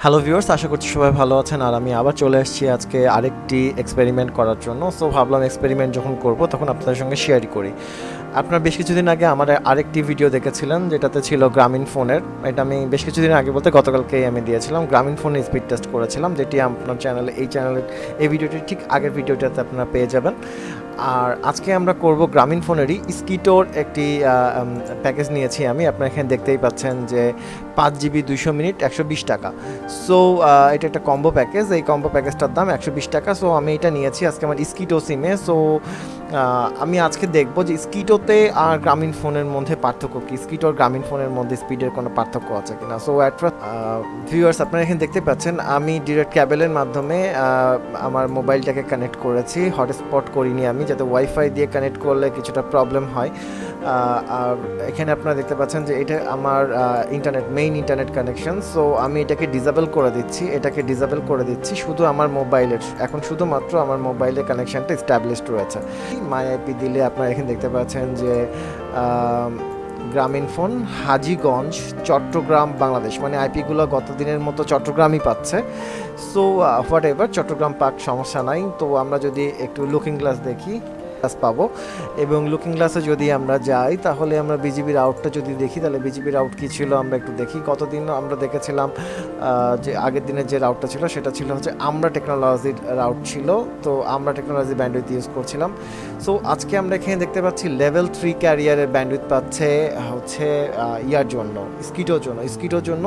Hello viewers, আশা করছি সবাই ভালো আছেন। আর আমি আবার চলে এসেছি আজকে আরেকটি এক্সপেরিমেন্ট করার জন্য। সো ভাবলাম এক্সপেরিমেন্ট যখন করব তখন আপনাদের সঙ্গে শেয়ারই করি। আপনারা বেশ কিছুদিন আগে আমার আরেকটি ভিডিও দেখেছিলেন যেটাতে ছিল গ্রামীণ ফোনের। এটা আমি বেশ কিছুদিন আগে বলতে গতকালকেই আমি দিয়েছিলাম। গ্রামীণ ফোনের স্পিড টেস্ট করেছিলাম, যেটি আপনার চ্যানেলের এই ভিডিওটি ঠিক আগের ভিডিওটাতে আপনারা পেয়ে যাবেন। আর আজকে আমরা করব গ্রামীণ ফোনেরই স্কিটোর একটি প্যাকেজ নিয়েছি আমি। আপনারা এখানে দেখতেই পাচ্ছেন যে 5 GB 200 মিনিট 120 টাকা। সো এটা একটা কম্বো প্যাকেজ। এই কম্বো প্যাকেজটার দাম 120 টাকা। সো আমি এটা নিয়েছি আজকে আমার স্কিটো সিমে। সো আমি আজকে দেখব যে স্কিটোতে আর গ্রামীণ ফোনের মধ্যে পার্থক্য কী, স্কিটো আর গ্রামীণ ফোনের মধ্যে স্পিডের কোনো পার্থক্য আছে কিনা। সো অ্যাট ফার্স্ট ভিউয়ার্স, আপনারা এখানে দেখতে পাচ্ছেন আমি ডিরেক্ট ক্যাবেলের মাধ্যমে আমার মোবাইলটাকে কানেক্ট করেছি। হটস্পট করিনি আমি, যাতে ওয়াইফাই দিয়ে কানেক্ট করলে কিছুটা প্রবলেম হয়। আর এখানে আপনারা দেখতে পাচ্ছেন যে এটা আমার মেইন ইন্টারনেট কানেকশন। সো আমি এটাকে ডিসেবল করে দিচ্ছি শুধু আমার মোবাইলের, এখন শুধুমাত্র আমার মোবাইলের কানেকশনটা এস্টাবলিশড রয়েছে। মাই আইপি দিলে আপনারা এখানে দেখতে পাচ্ছেন যে গ্রামীণফোন হাজীগঞ্জ চট্টগ্রাম বাংলাদেশ, মানে আইপিগুলো গত দিনের মতো চট্টগ্রামই পাচ্ছে। সো হোয়াট এভার, চট্টগ্রাম পাক, সমস্যা নাই। তো আমরা যদি একটু লুকিং গ্লাস দেখি পাবো, এবং লুকিং গ্লাসে যদি আমরা যাই তাহলে আমরা বিজিবির আউটটা যদি দেখি, তাহলে বিজিবির আউট কী ছিল আমরা একটু দেখি। গতদিন আমরা দেখেছিলাম যে আগের দিনের যে রাউটটা ছিল সেটা ছিল হচ্ছে আমরা টেকনোলজির রাউট ছিল। তো আমরা টেকনোলজি ব্যান্ডউইথ ইউজ করছিলাম। সো আজকে আমরা এখানে দেখতে পাচ্ছি লেভেল 3 ক্যারিয়ারের ব্যান্ডউইথ পাচ্ছে হচ্ছে ইয়ার জন্য, স্কিটোর জন্য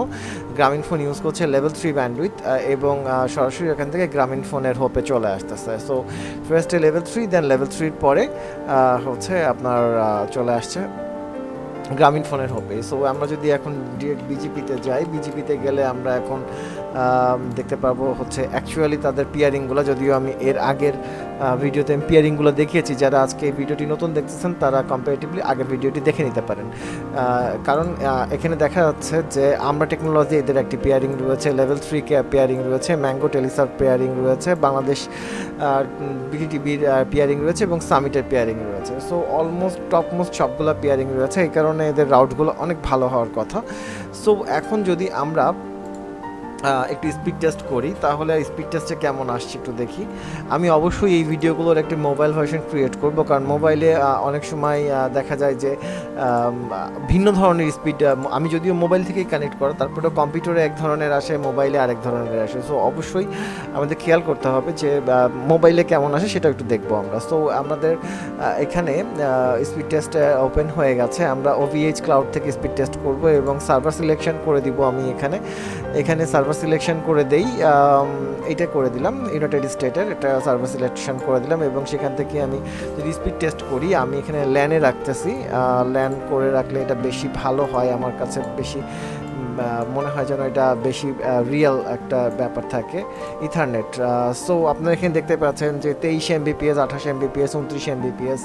গ্রামীণফোন ইউজ করছে লেভেল 3 ব্যান্ডউইথ, এবং সরাসরি এখান থেকে গ্রামীণফোনের হোপে চলে আসতেছে। সো ফার্স্টে লেভেল 3, দেন লেভেল 3 পরে হচ্ছে আপনার চলে আসছে গ্রামীণফোনের হবে। সো আমরা যদি এখন ডিরেক্ট বিজিপিতে যাই, বিজিপিতে গেলে আমরা এখন দেখতে পারবো হচ্ছে অ্যাকচুয়ালি তাদের পিয়ারিংগুলো, যদিও আমি এর আগের ভিডিওতে আমি পিয়ারিংগুলো দেখিয়েছি। যারা আজকে এই ভিডিওটি নতুন দেখতেছেন তারা কম্পারেটিভলি আগের ভিডিওটি দেখে নিতে পারেন। কারণ এখানে দেখা যাচ্ছে যে আমরা টেকনোলজি এদের একটি পেয়ারিং রয়েছে, লেভেল 3 পেয়ারিং রয়েছে, ম্যাঙ্গো টেলিসার পেয়ারিং রয়েছে, বাংলাদেশ বিটিটিভির পেয়ারিং রয়েছে এবং সামিটের পেয়ারিং রয়েছে। সো অলমোস্ট টপমোস্ট সবগুলো পেয়ারিং রয়েছে, এই কারণে এদের রাউটগুলো অনেক ভালো হওয়ার কথা। সো এখন যদি আমরা একটু স্পিড টেস্ট করি তাহলে স্পিড টেস্টে কেমন আসছে একটু দেখি। আমি অবশ্যই এই ভিডিওগুলোর একটি মোবাইল ভার্সন ক্রিয়েট করব, কারণ মোবাইলে অনেক সময় দেখা যায় যে ভিন্ন ধরনের স্পিড, আমি যদিও মোবাইল থেকেই কানেক্ট করা, তারপরে কম্পিউটারে এক ধরনের আসে, মোবাইলে আরেক ধরনের আসে। সো অবশ্যই আমাদের খেয়াল করতে হবে যে মোবাইলে কেমন আসে সেটা একটু দেখবো আমরা। সো আমাদের এখানে স্পিড টেস্ট ওপেন হয়ে গেছে। আমরা OVHcloud থেকে স্পিড টেস্ট করব এবং সার্ভার সিলেকশন করে দিব। আমি এখানে সার্ভার সিলেকশন করে দেই, এটা করে দিলাম ইউনাইটেড স্টেটের, এটা সার্ভার সিলেকশন করে দিলাম। এবং সেখান থেকে আমি যদি স্পিড টেস্ট করি, আমি এখানে ল্যানে রাখতেছি। ল্যান করে রাখলে এটা বেশি ভালো হয়, আমার কাছে বেশি মনে হয় যেন এটা বেশি রিয়েল একটা ব্যাপার থাকে, ইথারনেট। সো আপনারা এখানে দেখতে পাচ্ছেন যে 23 Mbps, 28 Mbps, 29 Mbps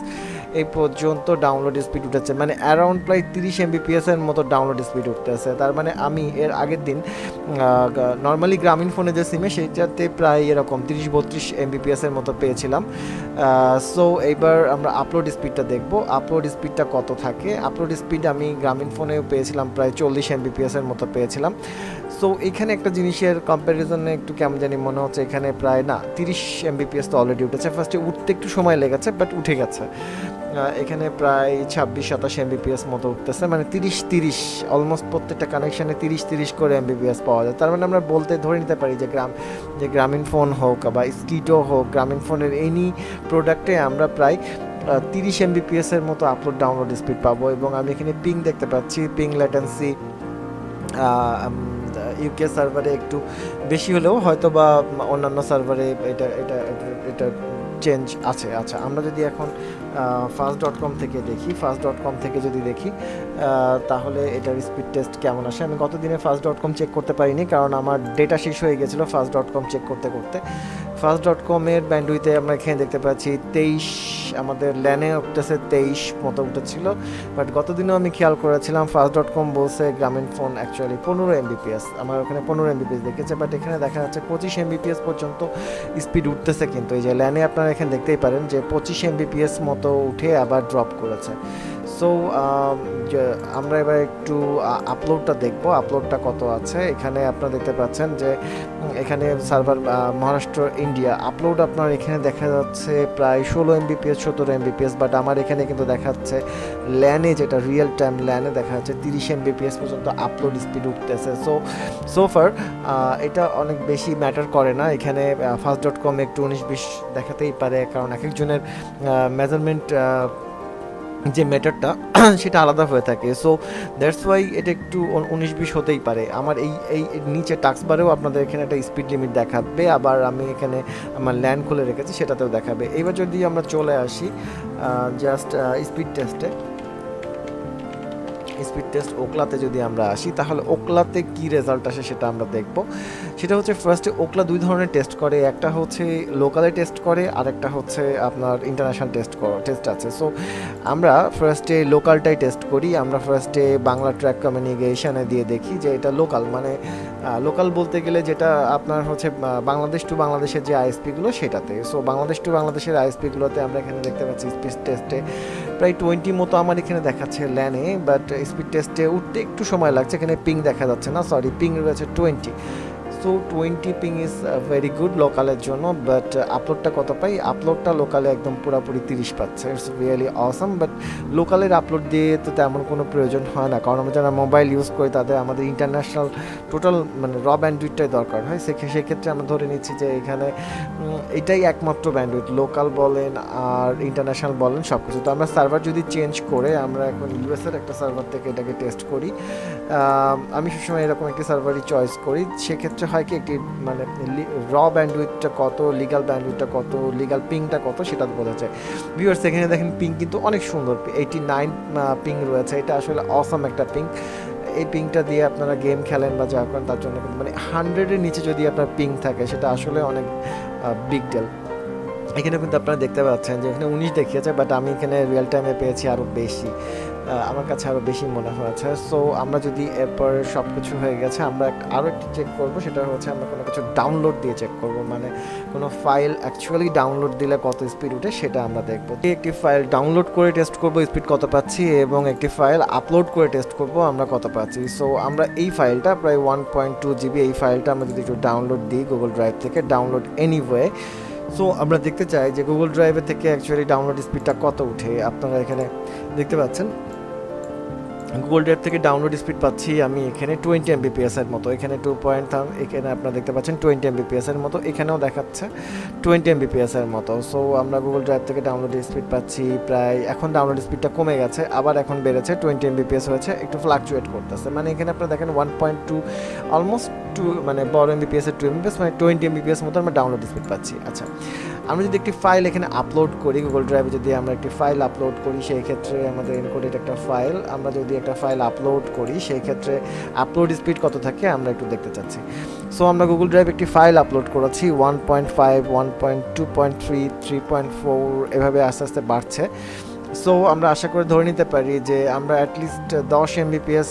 এই পর্যন্ত ডাউনলোড স্পিড উঠেছে, মানে অ্যারাউন্ড প্রায় 30 Mbps এর মতো ডাউনলোড স্পিড উঠতেছে। তার মানে আমি এর আগের দিন নর্মালি গ্রামীণ ফোনে যে সিমে সেইটাতে প্রায় এরকম 30-32 Mbps এর মতো পেয়েছিলাম। সো এইবার আমরা আপলোড স্পিডটা দেখব, আপলোড স্পিডটা কত থাকে। আপলোড স্পিড আমি গ্রামীণ ফোনেও পেয়েছিলাম প্রায় 40 Mbps এর মতো পেয়েছিলাম। সো এখানে একটা জিনিসের কম্প্যারিজনে একটু কেমন জানি মনে হচ্ছে, এখানে প্রায় না 30 Mbps তো অলরেডি উঠেছে। ফার্স্টে উঠতে একটু সময় লেগেছে, বাট উঠে গেছে। এখানে প্রায় 26-27 Mbps মতো উঠতেছে, মানে 30-30 অলমোস্ট প্রত্যেকটা কানেকশানে 30-30 করে Mbps পাওয়া যায়। তার মানে আমরা ধরে নিতে পারি যে গ্রামীণফোন হোক বা স্কিটো হোক, গ্রামীণফোনের এনি প্রোডাক্টে আমরা প্রায় 30 Mbps এর মতো আপলোড ডাউনলোড স্পিড পাবো। এবং আমি এখানে পিং দেখতে পাচ্ছি, পিং ল্যাটেন্সি ইউকে সার্ভারে একটু বেশি হলেও হয়তো বা অন্যান্য সার্ভারে এটা চেঞ্জ আছে। আচ্ছা, আমরা যদি এখন fast.com থেকে দেখি তাহলে এটার স্পিড টেস্ট কেমন আসে। আমি গতদিনে fast.com চেক করতে পারিনি, কারণ আমার ডেটা শেষ হয়ে গেছিলো fast.com চেক করতে। fast.com এর ব্যান্ডউইথে আমরা এখানে দেখতে পাচ্ছি 23, আমাদের ল্যানে উঠতেছে 23 মতো উঠেছিল। বাট গতদিনও আমি খেয়াল করেছিলাম fast.com বলছে গ্রামীণফোন অ্যাকচুয়ালি 15 Mbps, আমার ওখানে 15 Mbps দেখেছে, বাট এখানে দেখা যাচ্ছে 25 Mbps পর্যন্ত স্পিড উঠতেছে। কিন্তু এই যে ল্যানে আপনারা এখানে দেখতেই পারেন যে 25 Mbps মতো উঠে আবার ড্রপ করেছে। সো আমরা এবার একটু আপলোডটা দেখব, আপলোডটা কত আছে। এখানে আপনারা দেখতে পাচ্ছেন যে এখানে সার্ভার মহারাষ্ট্র ইন্ডিয়া আপলোড আপনার এখানে দেখা যাচ্ছে প্রায় 16 এমবিপিএস 17 এমবিপিএস, বাট আমার এখানে কিন্তু দেখাচ্ছে ল্যানে, যেটা রিয়েল টাইম ল্যানে দেখা যাচ্ছে 30 এমবিপিএস পর্যন্ত আপলোড স্পিড উঠতেছে। সোফার এটা অনেক বেশি ম্যাটার করে না। এখানে ফাস্ট.com একটু 19-20 দেখাতেই পারে, কারণ এক একজনের মেজারমেন্ট যে ম্যাটারটা সেটা আলাদা হয়ে থাকে। সো দ্যাটস ওয়াই এটা একটু 19-20 হতেই পারে। আমার এই নিচে টাস্ক বারেও আপনাদের এখানে একটা স্পিড লিমিট দেখাবে, আবার আমি এখানে আমার ল্যান্ড খুলে রেখেছি সেটাতেও দেখাবে। এবার যদি আমরা চলে আসি জাস্ট স্পিড টেস্ট ওকলাতে যদি আমরা আসি, তাহলে ওকলাতে কি রেজাল্ট আসে সেটা আমরা দেখব। সেটা হচ্ছে ফার্স্টে ওকলা দুই ধরনের টেস্ট করে, একটা হচ্ছে লোকালে টেস্ট করে আর একটা হচ্ছে আপনার ইন্টারন্যাশনাল টেস্ট আছে। সো আমরা ফার্স্টে লোকালটাই টেস্ট করি। আমরা ফার্স্টে বাংলা ট্র্যাক কমিউনিকেশনে দিয়ে দেখি যে এটা লোকাল, মানে লোকাল বলতে গেলে যেটা আপনার হচ্ছে বাংলাদেশ টু বাংলাদেশের যে আইএসপিগুলো সেটাতে। সো বাংলাদেশ টু বাংলাদেশের আইএসপিগুলোতে আমরা এখানে দেখতে পাচ্ছি স্পিড টেস্টে প্রায় 20 মতো আমার এখানে দেখাচ্ছে ল্যানে, বাট স্পিড টেস্টে উঠতে একটু সময় লাগছে। এখানে পিং দেখা যাচ্ছে না, সরি, পিং রয়েছে 20। So 20 ping is very good লোকালের জন্য, বাট আপলোডটা কত পাই? আপলোডটা লোকালে একদম পুরোপুরি 30 পাচ্ছে। ইটস রিয়েলি অসাম, বাট লোকালের আপলোড দিয়ে তো তেমন কোনো প্রয়োজন হয় না, কারণ আমরা যারা মোবাইল ইউজ করি তাদের আমাদের ইন্টারন্যাশনাল টোটাল মানে র ব্যান্ডউইথটাই দরকার হয়। সেক্ষেত্রে আমরা ধরে নিচ্ছি যে এখানে এটাই একমাত্র ব্যান্ডউইথ, লোকাল বলেন আর ইন্টারন্যাশনাল বলেন সব কিছু। তো আমরা সার্ভার যদি চেঞ্জ করে আমরা এখন ইউএসের একটা সার্ভার থেকে এটাকে টেস্ট করি, আমি সবসময় এরকম একটি সার্ভারই চয়েস করি। সেক্ষেত্রে হয় কি, একটি মানে র ব্যান্ডউইথটা কত, লিগাল ব্যান্ডউইথটা কত, লিগাল পিংটা কত সেটা বোঝা যায়। ভিউয়ার্স এখানে দেখেন পিং কিন্তু অনেক সুন্দর, 89 পিং রয়েছে। এটা আসলে অসাম একটা পিং। এই পিংটা দিয়ে আপনারা গেম খেলেন বা যা করেন তার জন্য কিন্তু মানে 100-এর নিচে যদি আপনার পিং থাকে সেটা আসলে অনেক বিগ ডিল। এখানে কিন্তু আপনারা দেখতে পাচ্ছেন যে এখানে 19 দেখিয়েছে, বাট আমি এখানে রিয়েল টাইমে পেয়েছি আরও বেশি, আমার কাছে আরও বেশি মনে হয়েছে। সো আমরা যদি এরপর সব কিছু হয়ে গেছে, আমরা আরও একটি চেক করব, সেটা হচ্ছে আমরা কোনো কিছু ডাউনলোড দিয়ে চেক করব, মানে কোনো ফাইল অ্যাকচুয়ালি ডাউনলোড দিলে কত স্পিড উঠে সেটা আমরা দেখব। একটি ফাইল ডাউনলোড করে টেস্ট করব স্পিড কত পাচ্ছি, এবং একটি ফাইল আপলোড করে টেস্ট করব আমরা কত পাচ্ছি। সো আমরা এই ফাইলটা প্রায় 1.2 জিবি, এই ফাইলটা আমরা যদি একটু ডাউনলোড দিই গুগল ড্রাইভ থেকে, ডাউনলোড এনিওয়ে। সো আমরা দেখতে চাই যে গুগল ড্রাইভের থেকে অ্যাকচুয়ালি ডাউনলোড স্পিডটা কত উঠে। আপনারা এখানে দেখতে পাচ্ছেন গুগল ড্রাইভ থেকে ডাউনলোড স্পিড পাচ্ছি আমি এখানে 20 এমবিপিএস এর মতো। এখানে 2.3, এখানে আপনারা দেখতে পাচ্ছেন 20 এমবিপিএস এর মতো, এখানেও দেখাচ্ছে 20 এমবিপিএস এর মতো। সো আমরা গুগল ড্রাইভ থেকে ডাউনলোড স্পিড পাচ্ছি প্রায়, এখন ডাউনলোড স্পিডটা কমে গেছে, আবার এখন বেড়েছে, 20 এমবিপিএস হয়েছে, একটু ফ্লাকচুয়েট করতেছে। মানে এখানে আপনারা দেখেন 1.2 অলমোস্ট 2, মানে বড় এমবিপিএস এর 2 এমবিপিএস, মানে 20 এমবিপিএস মতো আমরা ডাউনলোড স্পিড পাচ্ছি। আচ্ছা, আমরা যদি একটি ফাইল এখানে আপলোড করি গুগল ড্রাইভে, যদি আমরা একটি ফাইল আপলোড করি সেই ক্ষেত্রে আমাদের এনকোডেড একটা ফাইল, আমরা যদি একটা ফাইল আপলোড করি সেই ক্ষেত্রে আপলোড স্পিড কত থাকে আমরা একটু দেখতে চাচ্ছি। সো আমরা গুগল ড্রাইভ একটি ফাইল আপলোড করেছি 1.5, 1.2.3, 3.4 এভাবে আস্তে আস্তে বাড়ছে। সো আমরা আশা করে ধরে নিতে পারি যে আমরা অ্যাটলিস্ট 10 এমবিপিএস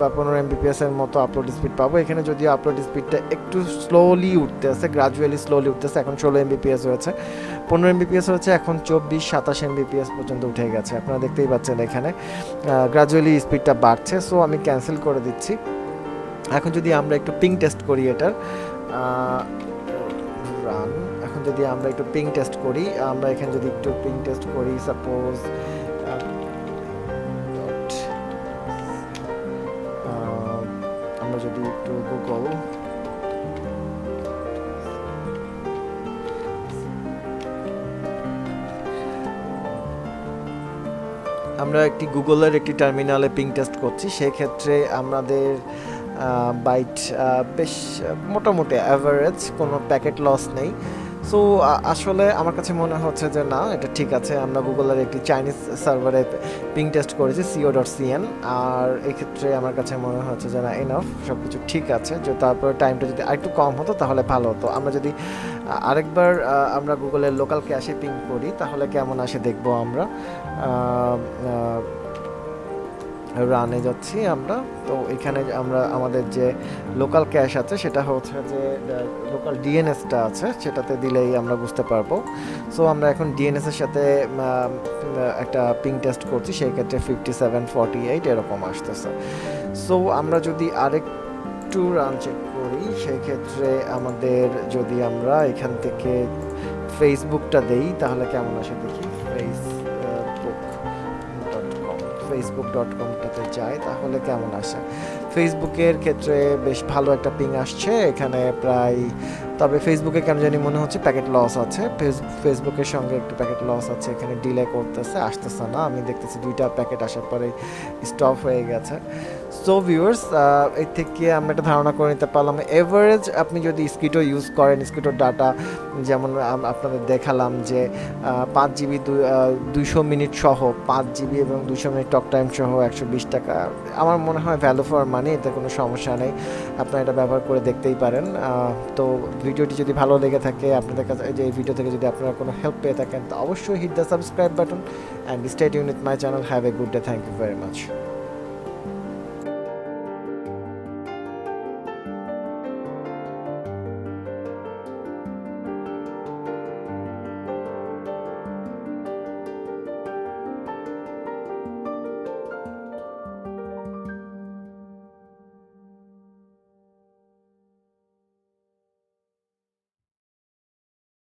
বা 15 এমবিপিএস এর মতো আপলোড স্পিড পাবো। এখানে যদিও আপলোড স্পিডটা একটু স্লোলি উঠতেছে, গ্রাজুয়ালি স্লোলি উঠতেছে, এখন 16 এমবিপিএস হয়েছে, 15 এমবিপিএস হয়েছে, এখন 24-27 এমবিপিএস পর্যন্ত উঠে গেছে। আপনারা দেখতেই পাচ্ছেন এখানে গ্রাজুয়ালি স্পিডটা বাড়ছে। সো আমি ক্যান্সেল করে দিচ্ছি। এখন যদি আমরা একটু পিং টেস্ট করি এটার রান, এখন যদি আমরা একটু পিং টেস্ট করি, আমরা এখানে যদি একটু পিং টেস্ট করি, সাপোজ আমরা যদি একটু গুগল আমরা একটি গুগলের একটি টার্মিনালে পিং টেস্ট করছি, সেক্ষেত্রে আমাদের বাইট বেশ মোটামুটি অ্যাভারেজ, কোনো প্যাকেট লস নেই। সো আসলে আমার কাছে মনে হচ্ছে যে না, এটা ঠিক আছে। আমরা গুগলের একটি চাইনিজ সার্ভারে পিং টেস্ট করেছি co.cn, আর এক্ষেত্রে আমার কাছে মনে হচ্ছে যে না, এনাফ, সব কিছু ঠিক আছে। যে তারপরে টাইমটা যদি আরেকটু কম হতো তাহলে ভালো হতো। আমরা যদি আরেকবার আমরা গুগলের লোকাল ক্যাশে পিং করি তাহলে কেমন আসে দেখবো আমরা। রানে যাচ্ছি আমরা। তো এখানে আমরা আমাদের যে লোকাল ক্যাশ আছে সেটা হচ্ছে যে লোকাল ডিএনএসটা আছে সেটাতে দিলেই আমরা বুঝতে পারবো। সো আমরা এখন ডিএনএসের সাথে একটা পিং টেস্ট করছি, সেই ক্ষেত্রে 5748 এরকম আসতেছে। সো আমরা যদি আরেকটু রান চেক করি সেই ক্ষেত্রে আমাদের যদি আমরা এখান থেকে ফেসবুকটা দেই তাহলে কেমন আসে দেখি। facebook.com-টাতে যাই তাহলে কেমন আসে। ফেসবুকের ক্ষেত্রে বেশ ভালো একটা পিং আসছে এখানে প্রায়, তবে ফেসবুকে কেন জানি মনে হচ্ছে প্যাকেট লস আছে, ফেসবুকের সঙ্গে একটু প্যাকেট লস আছে, এখানে ডিলে করতেছে, আসতেছে না। আমি দেখতেছি 2টা প্যাকেট আসার পরে স্টপ হয়ে গেছে। সো ভিউয়ার্স, এর থেকে আমরা একটা ধারণা করে নিতে পারলাম এভারেজ আপনি যদি স্কিটো ইউজ করেন, স্কিটোর ডাটা যেমন আপনাদের দেখালাম যে 5 জিবি 200 মিনিট সহ 5 জিবি এবং 200 মিনিট টক টাইম সহ 120 টাকা, আমার মনে হয় ভ্যালু ফর মানি, এতে কোনো সমস্যা নেই, আপনারা এটা ব্যবহার করে দেখতেই পারেন। তো ভিডিওটি যদি ভালো লেগে থাকে, আপনাদের কাছে যে এই ভিডিও থেকে যদি আপনারা কোনো হেল্প পেয়ে থাকেন তো অবশ্যই hit the subscribe button and stay tune with my channel. Have a good day, thank you very much.